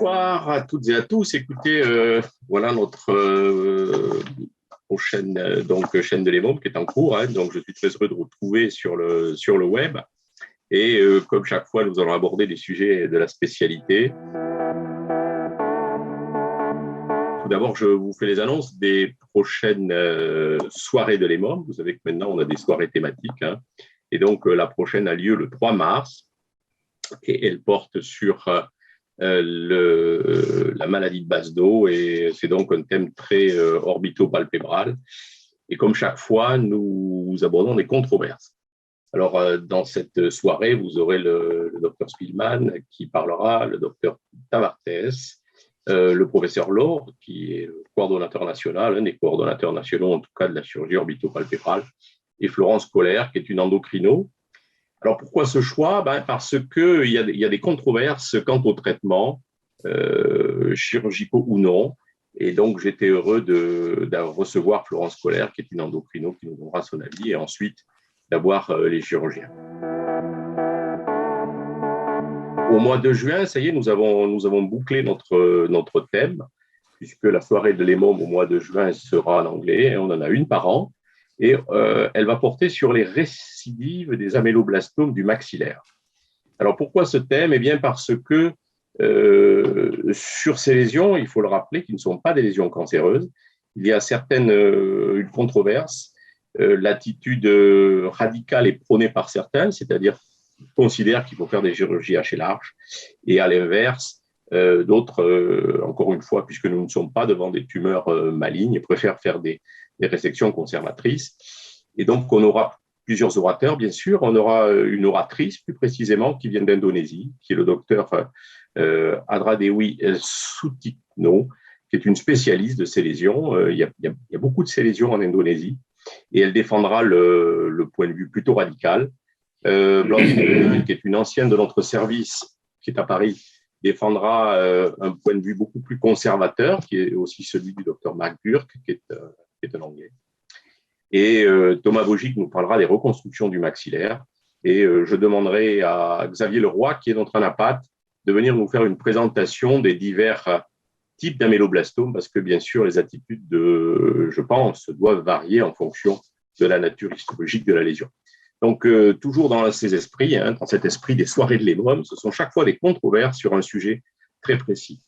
Bonsoir à toutes et à tous. Écoutez, voilà notre prochaine chaîne de l'EMOM qui est en cours. Donc, je suis très heureux de vous retrouver sur le web. Et comme chaque fois, nous allons aborder des sujets de la spécialité. Tout d'abord, je vous fais les annonces des prochaines soirées de l'EMOM. Vous savez que maintenant, on a des soirées thématiques. Et donc, la prochaine a lieu le 3 mars. Et elle porte sur la maladie de Basedow, et c'est donc un thème très orbitopalpébral. Et comme chaque fois, nous abordons des controverses. Alors, dans cette soirée, vous aurez le docteur Spielmann qui parlera, le docteur Tavartes, le professeur Laure, qui est coordonnateur national, un des coordonnateurs nationaux en tout cas de la chirurgie orbitopalpébrale, et Florence Kohler, qui est une endocrino. Alors, pourquoi ce choix? Parce qu'il y a des controverses quant aux traitements, chirurgicaux ou non. Et donc, j'étais heureux de recevoir Florence Kohler, qui est une endocrino, qui nous donnera son avis, et ensuite d'avoir les chirurgiens. Au mois de juin, ça y est, nous avons bouclé notre thème, puisque la soirée de l'EMOM au mois de juin sera en anglais, et on en a une par an. Et elle va porter sur les récidives des améloblastomes du maxillaire. Alors, pourquoi ce thème? Eh bien, parce que sur ces lésions, il faut le rappeler, qui ne sont pas des lésions cancéreuses, il y a une controverse. L'attitude radicale est prônée par certains, c'est-à-dire considèrent qu'il faut faire des chirurgies assez larges, et à l'inverse, d'autres, encore une fois, puisque nous ne sommes pas devant des tumeurs malignes, préfèrent faire des résections conservatrices. Et donc, on aura plusieurs orateurs, bien sûr. On aura une oratrice, plus précisément, qui vient d'Indonésie, qui est le docteur Adradewi Sutikno, qui est une spécialiste de ces lésions. Il y a beaucoup de ces lésions en Indonésie, et elle défendra le point de vue plutôt radical. Blandine, qui est une ancienne de notre service, qui est à Paris, défendra un point de vue beaucoup plus conservateur, qui est aussi celui du docteur Marc Burke, qui est un anglais. Et Thomas Vogic nous parlera des reconstructions du maxillaire. Et je demanderai à Xavier Leroy, qui est notre anapathe, de venir nous faire une présentation des divers types d'améloblastomes, parce que bien sûr, les attitudes, je pense, doivent varier en fonction de la nature histologique de la lésion. Donc, toujours dans ces esprits, dans cet esprit des soirées de l'EMOM, ce sont chaque fois des controverses sur un sujet très précis.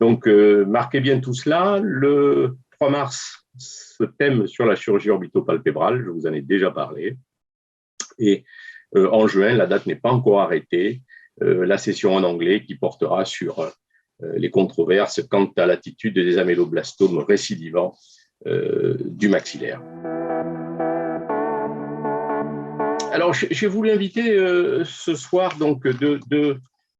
Donc, marquez bien tout cela. Le 3 mars, ce thème sur la chirurgie orbitopalpébrale, je vous en ai déjà parlé. Et en juin, la date n'est pas encore arrêtée, la session en anglais qui portera sur les controverses quant à l'attitude des améloblastomes récidivants du maxillaire. Alors, j'ai voulu inviter ce soir donc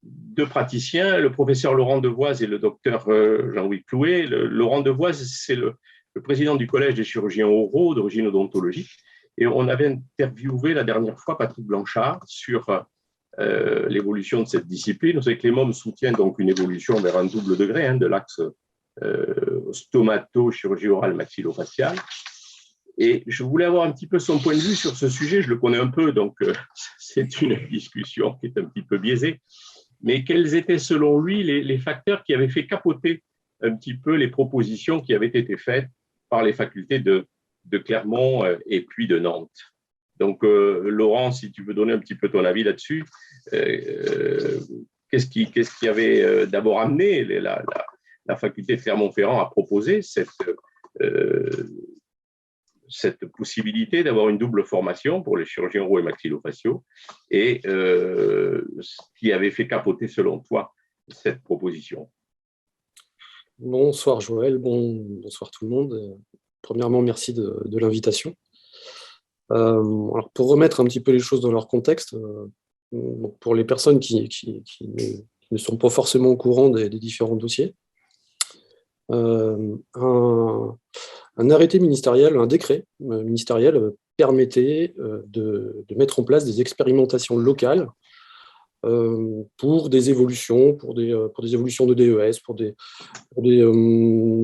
deux praticiens, le professeur Laurent Devoise et le docteur Jean-Louis Clouet. Laurent Devoise, c'est le président du Collège des chirurgiens oraux d'origine odontologique. Et on avait interviewé la dernière fois Patrick Blanchard sur l'évolution de cette discipline. Vous savez que l'EMOM soutient donc une évolution vers un double degré de l'axe stomato-chirurgie orale maxillofaciale. Et je voulais avoir un petit peu son point de vue sur ce sujet. Je le connais un peu, donc c'est une discussion qui est un petit peu biaisée. Mais quels étaient, selon lui, les facteurs qui avaient fait capoter un petit peu les propositions qui avaient été faites par les facultés de Clermont et puis de Nantes? Donc, Laurent, si tu veux donner un petit peu ton avis là-dessus, qu'est-ce qui avait d'abord amené la faculté de Clermont-Ferrand à proposer cette possibilité d'avoir une double formation pour les chirurgiens oraux et maxillofaciaux, et ce qui avait fait capoter, selon toi, cette proposition? Bonsoir Joël, bonsoir tout le monde. Premièrement, merci de l'invitation. Alors pour remettre un petit peu les choses dans leur contexte, pour les personnes qui ne sont pas forcément au courant des différents dossiers, un arrêté ministériel, un décret ministériel permettait de mettre en place des expérimentations locales pour des évolutions, pour des évolutions de DES, pour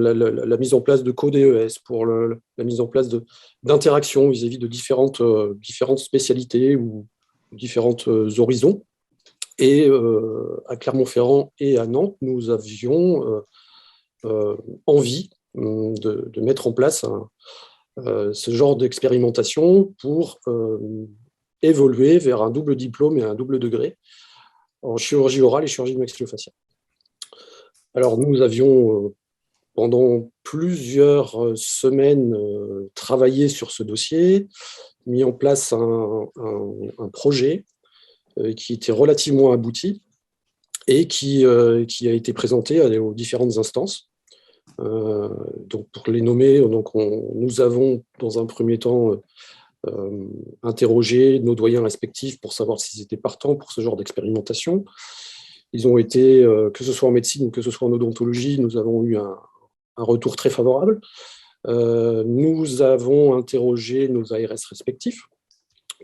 la mise en place de co-DES, pour la mise en place d'interactions vis-à-vis de différentes spécialités ou différents horizons. Et à Clermont-Ferrand et à Nantes, nous avions envie de mettre en place ce genre d'expérimentation pour évoluer vers un double diplôme et un double degré en chirurgie orale et chirurgie maxillofaciale. Alors, nous avions pendant plusieurs semaines travaillé sur ce dossier, mis en place un projet qui était relativement abouti et qui a été présenté aux différentes instances. Donc pour les nommer, nous avons dans un premier temps interrogé nos doyens respectifs pour savoir s'ils étaient partants pour ce genre d'expérimentation. Ils ont été, que ce soit en médecine ou que ce soit en odontologie, nous avons eu un retour très favorable. Nous avons interrogé nos ARS respectifs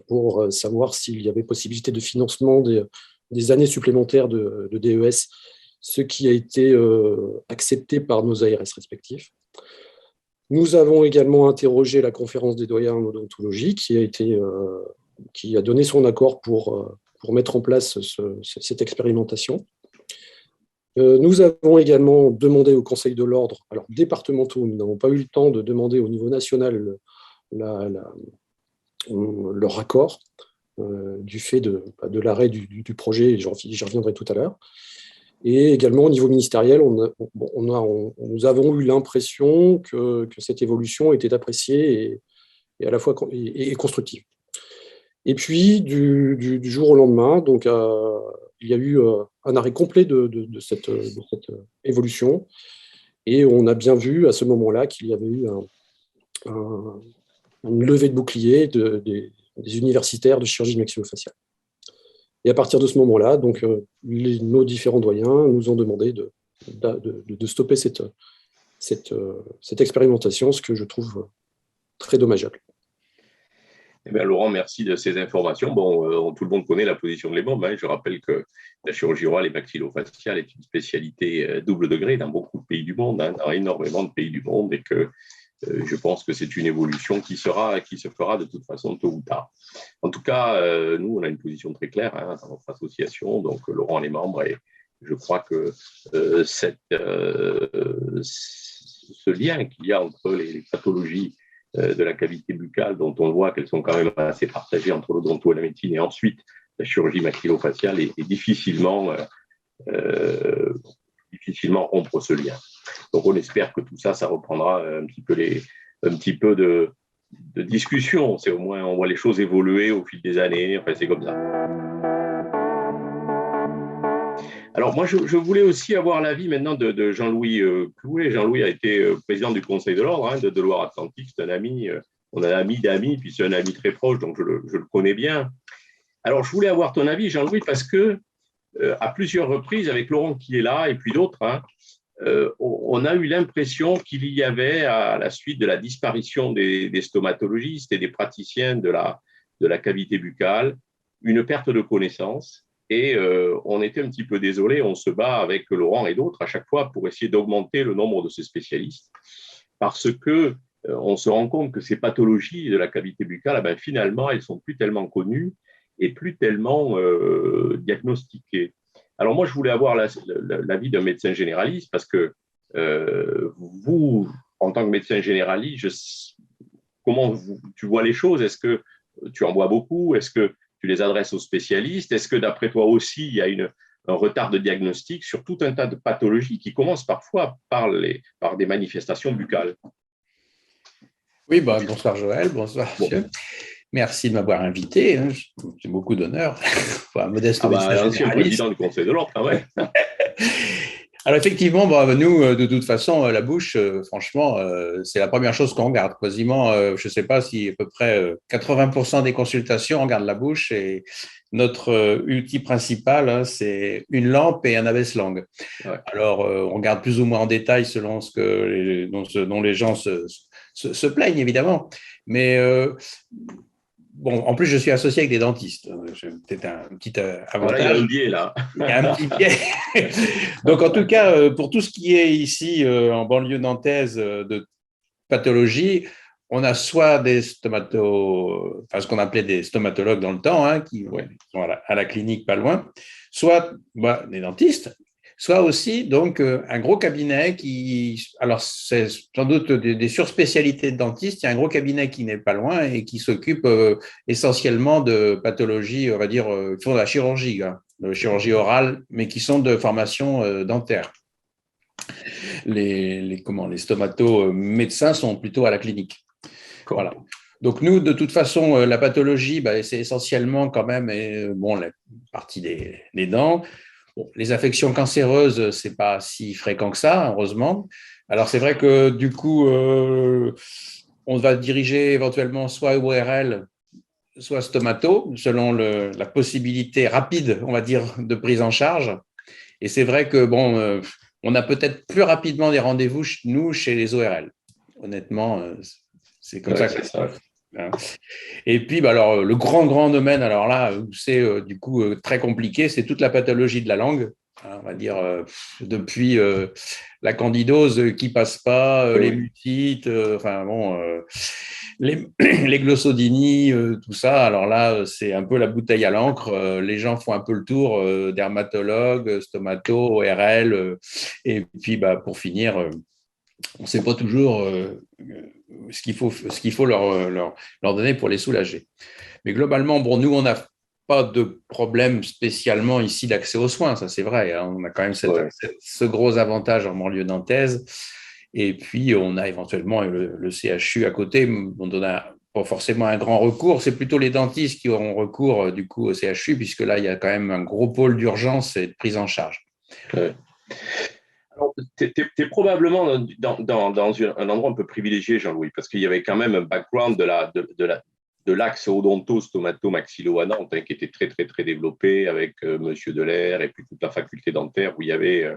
pour savoir s'il y avait possibilité de financement des années supplémentaires de DES, ce qui a été accepté par nos ARS respectifs. Nous avons également interrogé la conférence des doyens en odontologie qui a donné son accord pour mettre en place cette expérimentation. Nous avons également demandé au Conseil de l'Ordre, alors départementaux, nous n'avons pas eu le temps de demander au niveau national leur accord du fait de l'arrêt du projet, et j'y reviendrai tout à l'heure. Et également au niveau ministériel, nous avons eu l'impression que cette évolution était appréciée et à la fois et constructive. Et puis, du jour au lendemain, donc, il y a eu un arrêt complet de cette évolution. Et on a bien vu à ce moment-là qu'il y avait eu une levée de bouclier des universitaires de chirurgie maxillofaciale. Et à partir de ce moment-là, donc, nos différents doyens nous ont demandé de stopper cette expérimentation, ce que je trouve très dommageable. Eh bien, Laurent, merci de ces informations. Bon, tout le monde connaît la position de l'EMOM. Je rappelle que la chirurgie orale et maxillofaciale est une spécialité double degré dans beaucoup de pays du monde, dans énormément de pays du monde, et que je pense que c'est une évolution qui se fera de toute façon tôt ou tard. En tout cas, nous, on a une position très claire dans notre association. Donc, Laurent est membre et je crois que ce lien qu'il y a entre les pathologies de la cavité buccale, dont on voit qu'elles sont quand même assez partagées entre l'odonto et la médecine, et ensuite la chirurgie maxillofaciale, est difficilement rompre ce lien. Donc, on espère que tout ça reprendra un petit peu de discussion. C'est au moins, on voit les choses évoluer au fil des années. Enfin, c'est comme ça. Alors, moi, je voulais aussi avoir l'avis maintenant de Jean-Louis Clouet. Jean-Louis a été président du Conseil de l'Ordre de Loire-Atlantique. C'est un ami, on a un ami d'amis, puis c'est un ami très proche, donc je le connais bien. Alors, je voulais avoir ton avis, Jean-Louis, parce que à plusieurs reprises, avec Laurent qui est là et puis d'autres, on a eu l'impression qu'il y avait, à la suite de la disparition des stomatologistes et des praticiens de la cavité buccale, une perte de connaissances. Et on était un petit peu désolé, on se bat avec Laurent et d'autres à chaque fois pour essayer d'augmenter le nombre de ces spécialistes, parce que on se rend compte que ces pathologies de la cavité buccale, finalement, elles sont plus tellement connues et plus tellement diagnostiquées. Alors moi, je voulais avoir l'avis d'un médecin généraliste, parce que vous, en tant que médecin généraliste, comment tu vois les choses? Est-ce que tu en vois beaucoup? Est-ce que tu les adresses aux spécialistes? Est-ce que d'après toi aussi, il y a un retard de diagnostic sur tout un tas de pathologies qui commencent parfois par des manifestations buccales? Oui, bonsoir Joël, bonsoir monsieur. Merci de m'avoir invité, j'ai beaucoup d'honneur. Un modeste ancien président du Conseil de l'Ordre, quand même. Alors effectivement, nous, de toute façon, la bouche, franchement, c'est la première chose qu'on regarde. Quasiment, je ne sais pas si à peu près 80% des consultations, on regarde la bouche, et notre outil principal, c'est une lampe et un abaisse-langue. Ouais. Alors, on regarde plus ou moins en détail selon dont les gens se plaignent, évidemment. Mais en plus, je suis associé avec des dentistes. J'ai peut-être un petit avantage. Il y a un biais, là. Il y a un petit biais. Donc, en tout cas, pour tout ce qui est ici, en banlieue nantaise, de pathologie, on a soit des ce qu'on appelait des stomatologues dans le temps, hein, qui sont à la clinique pas loin, soit des dentistes, soit aussi donc un gros cabinet alors c'est sans doute des surspécialités de dentistes. Il y a un gros cabinet qui n'est pas loin et qui s'occupe essentiellement de pathologies, on va dire, qui font de la chirurgie, hein, de chirurgie orale, mais qui sont de formation dentaire. Les stomato-médecins sont plutôt à la clinique. Voilà. Donc, nous, de toute façon, la pathologie, c'est essentiellement quand même la partie des dents. Bon, les affections cancéreuses, ce n'est pas si fréquent que ça, heureusement. Alors, c'est vrai que du coup, on va diriger éventuellement soit ORL, soit stomato, selon la possibilité rapide, on va dire, de prise en charge. Et c'est vrai que, on a peut-être plus rapidement des rendez-vous, nous, chez les ORL. Honnêtement, c'est comme ça que ça se passe. Et puis, alors, le grand domaine, alors là, c'est du coup très compliqué, c'est toute la pathologie de la langue. On va dire, depuis la candidose qui passe pas, les mutites, les glossodinies, tout ça. Alors là, c'est un peu la bouteille à l'encre. Les gens font un peu le tour, dermatologue, stomato, ORL. Et puis, pour finir, on ne sait pas toujours ce qu'il faut leur donner pour les soulager. Mais globalement, nous, on n'a pas de problème spécialement ici d'accès aux soins, ça c'est vrai. Hein. On a quand même ce gros avantage en banlieue nantaise. Et puis, on a éventuellement le CHU à côté, dont on n'a pas forcément un grand recours. C'est plutôt les dentistes qui auront recours du coup au CHU, puisque là, il y a quand même un gros pôle d'urgence et de prise en charge. Ouais. Alors, tu es probablement dans un endroit un peu privilégié, Jean-Louis, parce qu'il y avait quand même un background de l'axe odonto-stomato-maxillo à Nantes, hein, qui était très, très, très développé avec Monsieur Delair et puis toute la faculté dentaire où il y avait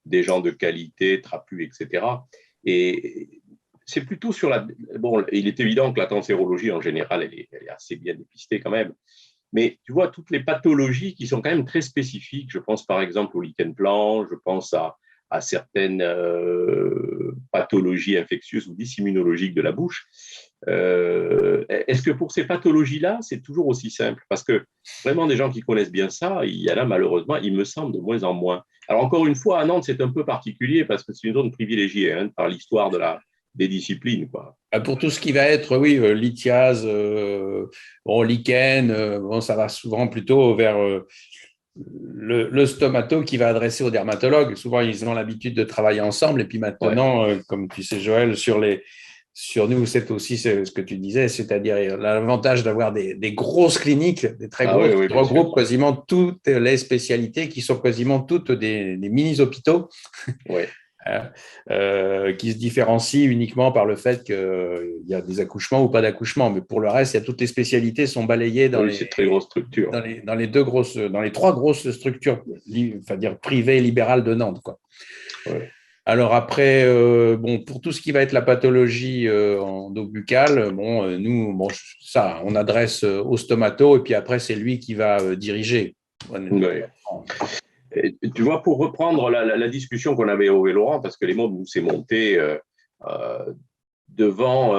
des gens de qualité, trapus, etc. Et c'est plutôt sur la… Bon, il est évident que la cancérologie, en général, elle est assez bien dépistée quand même. Mais tu vois, toutes les pathologies qui sont quand même très spécifiques, je pense par exemple au lichen planus, je pense à certaines pathologies infectieuses ou dissimmunologiques de la bouche. Est-ce que pour ces pathologies-là, c'est toujours aussi simple? Parce que vraiment, des gens qui connaissent bien ça, il y en a malheureusement, il me semble, de moins en moins. Alors encore une fois, à Nantes, c'est un peu particulier parce que c'est une zone privilégiée par l'histoire des disciplines, quoi. Pour tout ce qui va être, lithiase, lichen, ça va souvent plutôt vers le stomato qui va adresser au dermatologue. Souvent, ils ont l'habitude de travailler ensemble. Et puis maintenant, comme tu sais, Joël, sur nous, c'est aussi ce que tu disais, c'est-à-dire l'avantage d'avoir des grosses cliniques, des très grosses, qui regroupent quasiment toutes les spécialités, qui sont quasiment toutes des mini-hôpitaux. Ouais. Qui se différencient uniquement par le fait qu'il y a des accouchements ou pas d'accouchements. Mais pour le reste, il y a toutes les spécialités sont balayées dans les très grosses structures. Dans les trois grosses structures, dire privées et libérales de Nantes, quoi. Ouais. Alors après, pour tout ce qui va être la pathologie endo-buccale, ça, on adresse au stomato et puis après, c'est lui qui va diriger. Ouais. Et, tu vois, pour reprendre la discussion qu'on avait au Laurent, parce que les mots nous s'est monté devant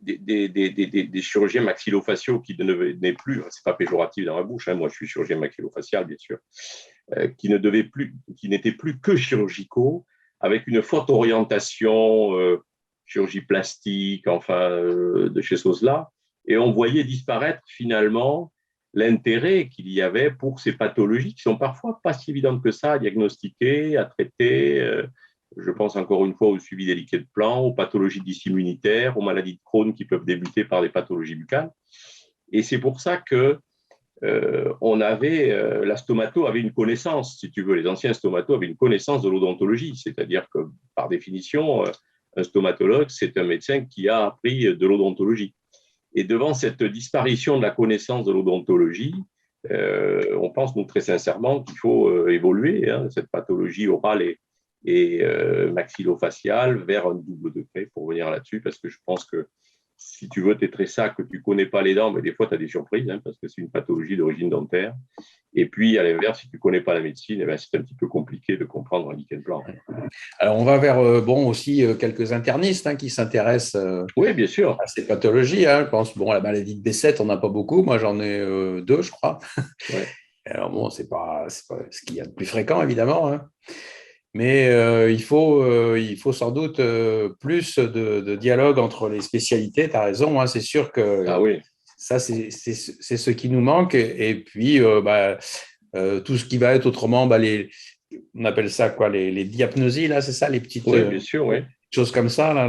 des chirurgiens maxillofaciaux qui ne venaient plus, c'est pas péjoratif dans ma bouche, moi je suis chirurgien maxillofacial bien sûr, qui n'étaient plus que chirurgicaux, avec une forte orientation chirurgie plastique, de ces choses-là, et on voyait disparaître finalement l'intérêt qu'il y avait pour ces pathologies qui sont parfois pas si évidentes que ça à diagnostiquer, à traiter. Je pense encore une fois au suivi des lichens planus, aux pathologies dysimmunitaires, aux maladies de Crohn qui peuvent débuter par des pathologies buccales. Et c'est pour ça que la stomato avait une connaissance, si tu veux, les anciens stomatos avaient une connaissance de l'odontologie, c'est-à-dire que par définition, un stomatologue, c'est un médecin qui a appris de l'odontologie. Et devant cette disparition de la connaissance de l'odontologie, on pense, nous, très sincèrement qu'il faut évoluer cette pathologie orale et maxillofaciale vers un double degré, pour revenir là-dessus, parce que je pense que si tu veux tétrer ça, que tu ne connais pas les dents, mais des fois, tu as des surprises, hein, parce que c'est une pathologie d'origine dentaire. Et puis, à l'inverse, si tu ne connais pas la médecine, eh ben, c'est un petit peu compliqué de comprendre un lichen planté. Alors, on va vers aussi quelques internistes qui s'intéressent oui, bien sûr. à ces pathologies. Je pense, la maladie de B7, on n'a pas beaucoup. Moi, j'en ai 2, je crois. Ouais. Alors, bon, c'est pas ce qu'il y a de plus fréquent, évidemment. Mais il faut sans doute plus de dialogue entre les spécialités. Tu as raison, c'est sûr que ça, c'est ce qui nous manque. Et puis, tout ce qui va être autrement, on appelle ça quoi, les diapnosies, là, c'est ça, les petites bien sûr, choses comme ça, là,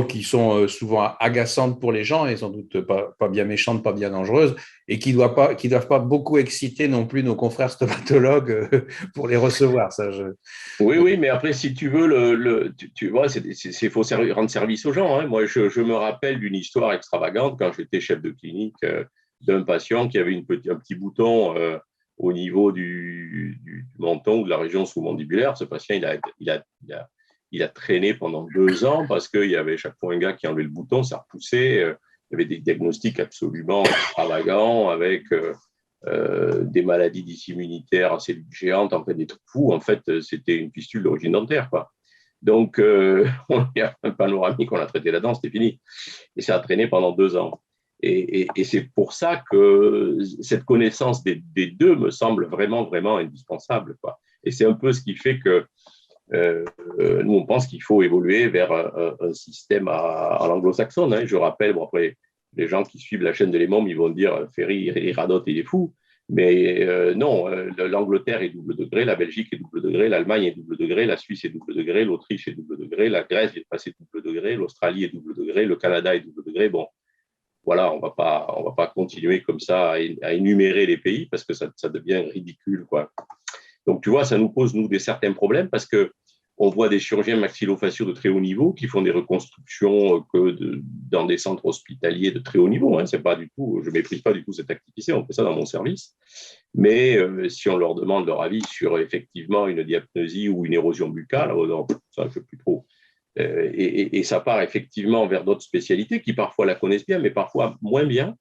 qui sont souvent agaçantes pour les gens et sans doute pas bien méchantes, pas bien dangereuses, et qui doivent pas beaucoup exciter non plus nos confrères stomatologues pour les recevoir. Ça, Oui, mais après, si tu veux, tu vois, il faut rendre service aux gens. Hein. Moi, je me rappelle d'une histoire extravagante quand j'étais chef de clinique d'un patient qui avait un petit bouton au niveau du menton ou de la région sous-mandibulaire. Ce patient, il a traîné pendant 2 ans parce qu'il y avait chaque fois un gars qui enlevait le bouton, ça repoussait. Il y avait des diagnostics absolument extravagants avec des maladies immunitaires à cellules géantes, en fait, des trucs fous. En fait, c'était une fistule d'origine dentaire, quoi. Donc, il y a un panoramique, on a traité là-dedans, c'était fini. Et ça a traîné pendant 2 ans. Et c'est pour ça que cette connaissance des deux me semble vraiment, vraiment indispensable, quoi. Et c'est un peu ce qui fait que nous, on pense qu'il faut évoluer vers un système à l'anglo-saxonne. Hein. Je rappelle, après, les gens qui suivent la chaîne de l'EMOM, ils vont dire Ferry, il radote, il est fou. Mais non, l'Angleterre est double degré, la Belgique est double degré, l'Allemagne est double degré, la Suisse est double degré, l'Autriche est double degré, la Grèce est passée double degré, l'Australie est double degré, le Canada est double degré. Bon, voilà, on va pas continuer comme ça à énumérer les pays parce que ça devient ridicule, quoi. Donc, tu vois, ça nous pose, nous, certains problèmes parce qu'on voit des chirurgiens maxillofaciaux de très haut niveau qui font des reconstructions dans des centres hospitaliers de très haut niveau. Hein. C'est pas du tout, je ne méprise pas du tout cette activité, on fait ça dans mon service. Mais si on leur demande leur avis sur effectivement une diapnosie ou une érosion buccale, non, ça, je ne sais plus trop. Et ça part effectivement vers d'autres spécialités qui parfois la connaissent bien, mais parfois moins bien.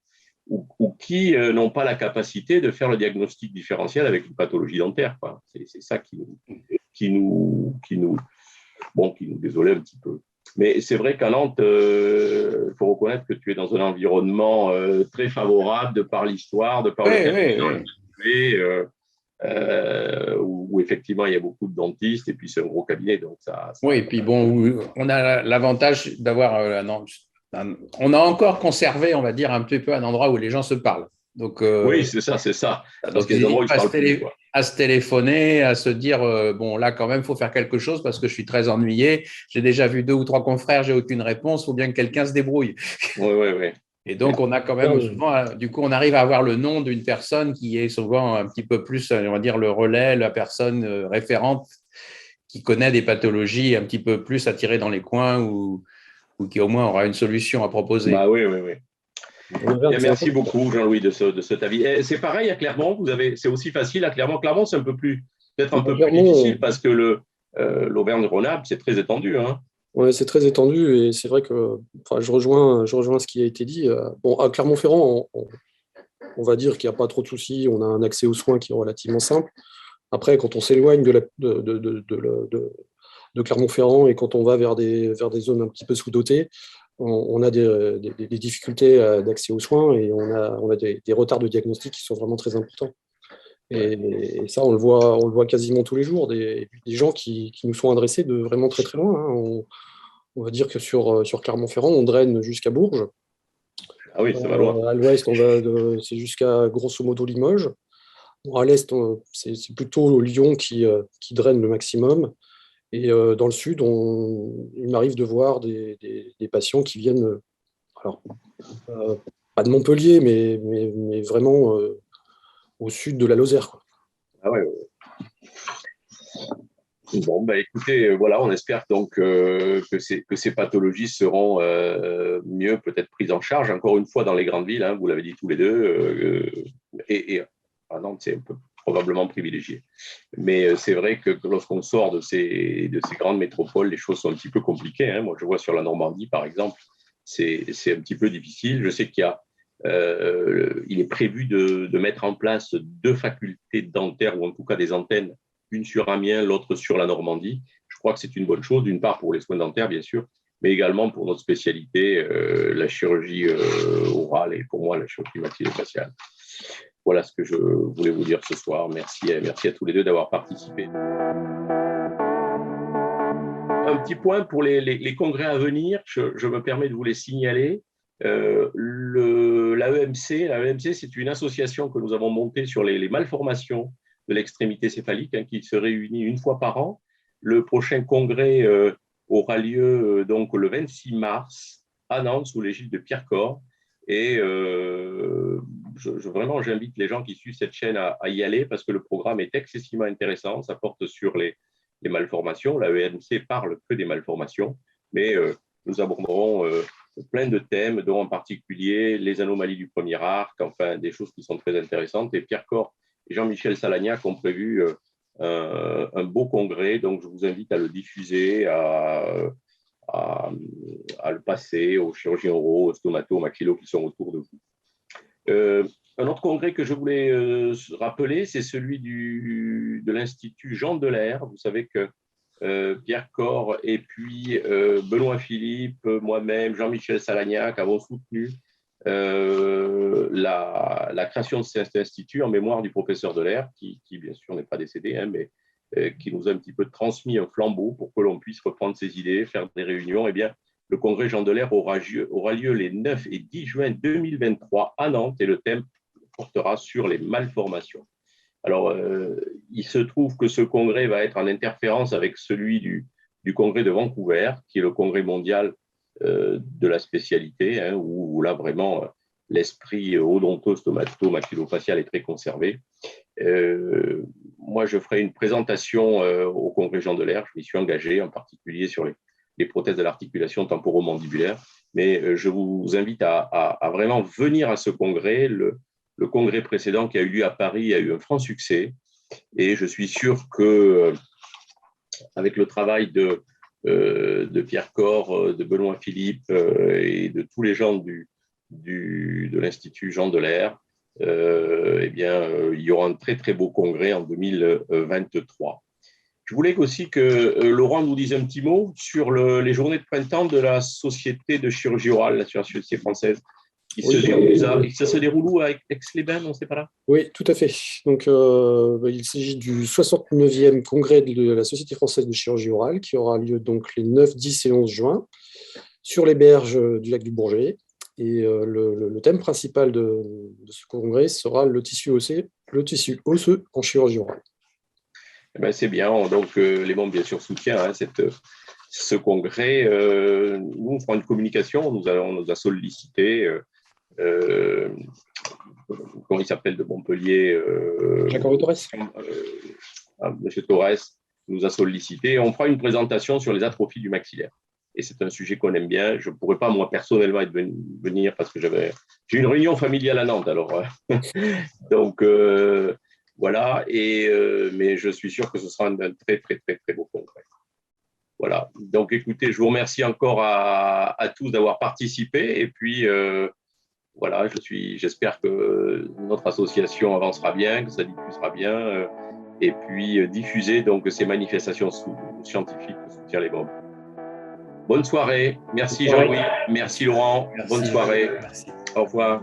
Ou qui n'ont pas la capacité de faire le diagnostic différentiel avec une pathologie dentaire, quoi. C'est ça qui nous désolait un petit peu. Mais c'est vrai qu'à Nantes, il faut reconnaître que tu es dans un environnement très favorable de par l'histoire, de par le où effectivement il y a beaucoup de dentistes et puis c'est un gros cabinet. Donc et puis bon, on a l'avantage d'avoir on a encore conservé, on va dire, un petit peu un endroit où les gens se parlent. Donc, oui, c'est ça. Donc, ils n'hésitent pas à se téléphoner, à se dire bon, là, quand même, il faut faire quelque chose parce que je suis très ennuyé. J'ai déjà vu 2 ou 3 confrères, j'ai aucune réponse. Il faut bien que quelqu'un se débrouille. Oui. Et donc, on a quand même souvent, du coup, on arrive à avoir le nom d'une personne qui est souvent un petit peu plus, on va dire, le relais, la personne référente qui connaît des pathologies un petit peu plus attirées dans les coins ou qui au moins aura une solution à proposer. Bah oui. Bien, merci beaucoup, Jean-Louis, de cet avis. Et c'est pareil à Clermont, c'est aussi facile à Clermont. Clermont, c'est peut-être un peu plus difficile parce que l'Auvergne-Rhône-Alpes, c'est très étendu. Hein. Oui, c'est très étendu et c'est vrai que je rejoins ce qui a été dit. Bon, à Clermont-Ferrand, on va dire qu'il n'y a pas trop de soucis, on a un accès aux soins qui est relativement simple. Après, quand on s'éloigne de Clermont-Ferrand et quand on va vers des zones un petit peu sous-dotées, on a des difficultés d'accès aux soins et on a des retards de diagnostic qui sont vraiment très importants. Et ça, on le voit quasiment tous les jours, des gens qui nous sont adressés de vraiment très très loin. Hein. On va dire que sur Clermont-Ferrand, on draine jusqu'à Bourges. Ah oui, ça va loin. À l'ouest, c'est jusqu'à grosso modo Limoges. Bon, à l'est, c'est plutôt Lyon qui draine le maximum. Et dans le sud, il m'arrive de voir des patients qui viennent, alors, pas de Montpellier, mais vraiment au sud de la Lozère, quoi. Ah ouais. Bon, écoutez, voilà, on espère donc que ces pathologies seront mieux peut-être prises en charge, encore une fois, dans les grandes villes, hein, vous l'avez dit tous les deux, et à Nantes, c'est probablement privilégié. Mais c'est vrai que lorsqu'on sort de ces grandes métropoles, les choses sont un petit peu compliquées. Hein. Moi, je vois sur la Normandie, par exemple, c'est un petit peu difficile. Je sais il est prévu de mettre en place 2 facultés dentaires, ou en tout cas des antennes, une sur Amiens, l'autre sur la Normandie. Je crois que c'est une bonne chose, d'une part pour les soins dentaires, bien sûr, mais également pour notre spécialité, la chirurgie orale et pour moi, la chirurgie maxillofaciale. Voilà ce que je voulais vous dire ce soir. Merci à tous les deux d'avoir participé. Un petit point pour les congrès à venir, je me permets de vous les signaler. L'AEMC, c'est une association que nous avons montée sur les malformations de l'extrémité céphalique, qui se réunit une fois par an. Le prochain congrès aura lieu donc le 26 mars à Nantes sous l'égide de Pierre Corre. Et vraiment, j'invite les gens qui suivent cette chaîne à y aller parce que le programme est excessivement intéressant. Ça porte sur les malformations. L'AEMC parle que des malformations, mais nous aborderons plein de thèmes, dont en particulier les anomalies du premier arc, enfin des choses qui sont très intéressantes. Et Pierre Corre et Jean-Michel Salagnac ont prévu un beau congrès, donc je vous invite à le diffuser, à le passer aux chirurgiens oraux, aux stomatos, aux maxillos qui sont autour de vous. Un autre congrès que je voulais rappeler, c'est celui de l'Institut Jean Delair. Vous savez que Pierre Corre et puis Benoît Philippe, moi-même, Jean-Michel Salagnac avons soutenu la création de cet institut en mémoire du professeur Delair, qui bien sûr n'est pas décédé, mais qui nous a un petit peu transmis un flambeau pour que l'on puisse reprendre ses idées, faire des réunions. Eh bien, le congrès Jean Delair aura lieu les 9 et 10 juin 2023 à Nantes et le thème portera sur les malformations. Alors, il se trouve que ce congrès va être en interférence avec celui du congrès de Vancouver, qui est le congrès mondial de la spécialité, où là, vraiment, l'esprit odonto-stomato-maxillofacial est très conservé. Moi, je ferai une présentation au congrès Jean Delair. Je m'y suis engagé, en particulier sur les prothèses de l'articulation temporomandibulaire. Mais je vous invite à vraiment venir à ce congrès. Le congrès précédent qui a eu lieu à Paris a eu un franc succès. Et je suis sûr qu'avec le travail de Pierre Corre, de Benoît Philippe et de tous les gens de l'Institut Jean Delair, il y aura un très, très beau congrès en 2023. Je voulais aussi que Laurent nous dise un petit mot sur les journées de printemps de la Société de chirurgie orale, la Société française. Ça se déroule où, avec Aix-les-Bains, non, c'est pas là? Oui, tout à fait. Donc, il s'agit du 69e congrès de la Société française de chirurgie orale qui aura lieu donc les 9, 10 et 11 juin sur les berges du lac du Bourget. Et le thème principal de ce congrès sera le tissu osseux en chirurgie orale. Eh ben, c'est bien. Donc, les membres, bien sûr, soutiennent ce congrès. Nous, on fera une communication. On nous a sollicité. Comment il s'appelle de Montpellier, Jacques-Henri Torres. Monsieur Torres nous a sollicité. On fera une présentation sur les atrophies du maxillaire. Et c'est un sujet qu'on aime bien. Je ne pourrais pas, moi, personnellement, venir parce que j'ai une réunion familiale à Nantes. Alors, donc, voilà. Mais je suis sûr que ce sera un très, très, très, très beau congrès. Voilà. Donc, écoutez, je vous remercie encore à tous d'avoir participé. Et puis, voilà, j'espère que notre association avancera bien, que ça diffusera bien, et puis diffuser donc ces manifestations scientifiques que soutient les membres. Bonne soirée. Merci Jean-Louis. Merci Laurent. Merci. Bonne soirée. Merci. Au revoir.